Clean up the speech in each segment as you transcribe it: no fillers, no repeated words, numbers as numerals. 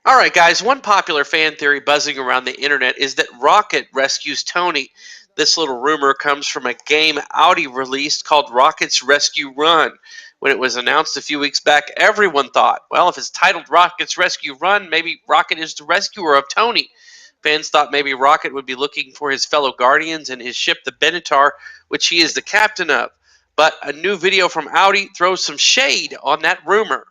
Alright, guys, one popular fan theory buzzing around the internet is that Rocket rescues Tony. This little rumor comes from a game Audi released called Rocket's Rescue Run. When it was announced a few weeks back, everyone thought, well, if it's titled Rocket's Rescue Run, maybe Rocket is the rescuer of Tony. Fans thought maybe Rocket would be looking for his fellow Guardians and his ship, the Benatar, which he is the captain of. But a new video from Audi throws some shade on that rumor.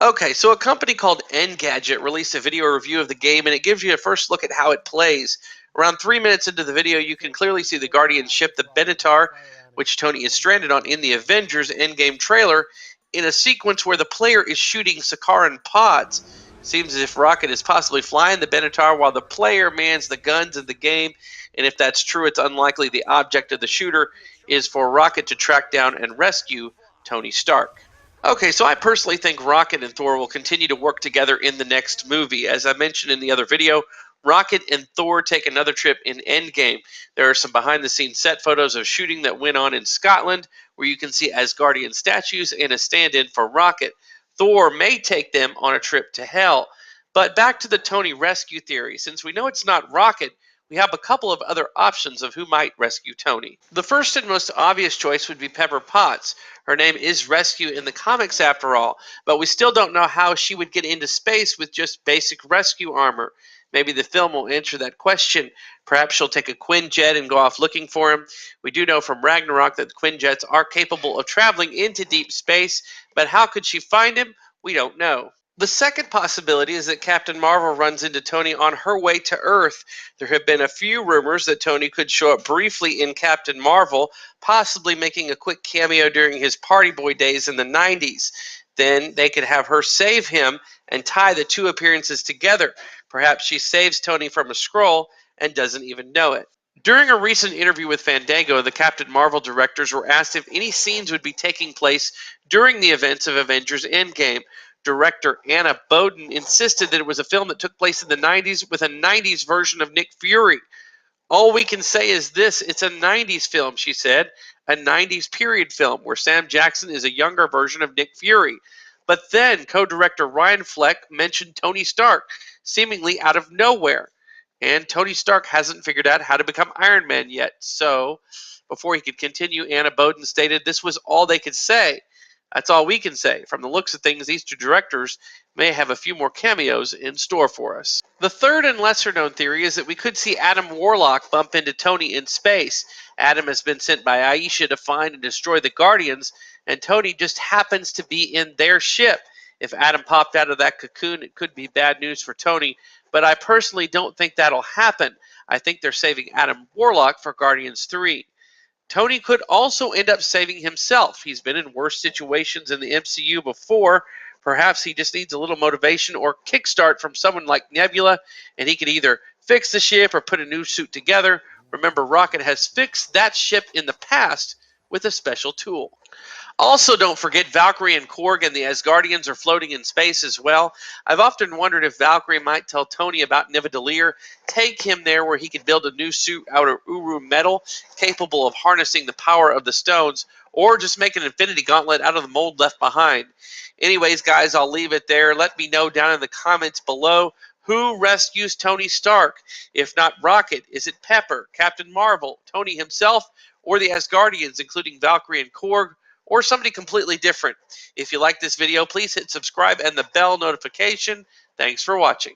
Okay, so a company called Engadget released a video review of the game, and it gives you a first look at how it plays. Around 3 minutes into the video, you can clearly see the Guardian ship, the Benatar, which Tony is stranded on in the Avengers Endgame trailer, in a sequence where the player is shooting Sakaran pods. Seems as if Rocket is possibly flying the Benatar while the player mans the guns in the game, and if that's true, it's unlikely the object of the shooter is for Rocket to track down and rescue Tony Stark. Okay, so I personally think Rocket and Thor will continue to work together in the next movie. As I mentioned in the other video, Rocket and Thor take another trip in Endgame. There are some behind the scenes set photos of shooting that went on in Scotland, where you can see Asgardian statues and a stand in for Rocket. Thor may take them on a trip to Hell. But back to the Tony rescue theory. Since we know it's not Rocket, we have a couple of other options of who might rescue Tony. The first and most obvious choice would be Pepper Potts. Her name is Rescue in the comics after all, but we still don't know how she would get into space with just basic rescue armor. Maybe the film will answer that question. Perhaps she'll take a Quinjet and go off looking for him. We do know from Ragnarok that Quinjets are capable of traveling into deep space, but how could she find him? We don't know. The second possibility is that Captain Marvel runs into Tony on her way to Earth. There have been a few rumors that Tony could show up briefly in Captain Marvel, possibly making a quick cameo during his Party Boy days in the 90s. Then they could have her save him and tie the two appearances together. Perhaps she saves Tony from a Skrull and doesn't even know it. During a recent interview with Fandango, the Captain Marvel directors were asked if any scenes would be taking place during the events of Avengers Endgame. Director Anna Boden insisted that it was a film that took place in the 90s with a 90s version of Nick Fury. All we can say is this: it's a 90s film, she said, a 90s period film where Sam Jackson is a younger version of Nick Fury. But then co director Ryan Fleck mentioned Tony Stark, seemingly out of nowhere. And Tony Stark hasn't figured out how to become Iron Man yet. So, before he could continue, Anna Boden stated this was all they could say. That's all we can say. From the looks of things, these two directors may have a few more cameos in store for us. The third and lesser known theory is that we could see Adam Warlock bump into Tony in space. Adam has been sent by Aisha to find and destroy the Guardians, and Tony just happens to be in their ship. If Adam popped out of that cocoon, it could be bad news for Tony, but I personally don't think that'll happen. I think they're saving Adam Warlock for Guardians 3. Tony could also end up saving himself. He's been in worse situations in the MCU before. Perhaps he just needs a little motivation or kickstart from someone like Nebula, and he could either fix the ship or put a new suit together. Remember, Rocket has fixed that ship in the past with a special tool. Also, don't forget Valkyrie and Korg and the Asgardians are floating in space as well. I've often wondered if Valkyrie might tell Tony about Nidavellir, take him there where he could build a new suit out of Uru metal, capable of harnessing the power of the stones, or just make an infinity gauntlet out of the mold left behind. Anyways, guys, I'll leave it there. Let me know down in the comments below who rescues Tony Stark. If not Rocket, is it Pepper, Captain Marvel, Tony himself, or the Asgardians, including Valkyrie and Korg, or somebody completely different? If you like this video, please hit subscribe and the bell notification. Thanks for watching.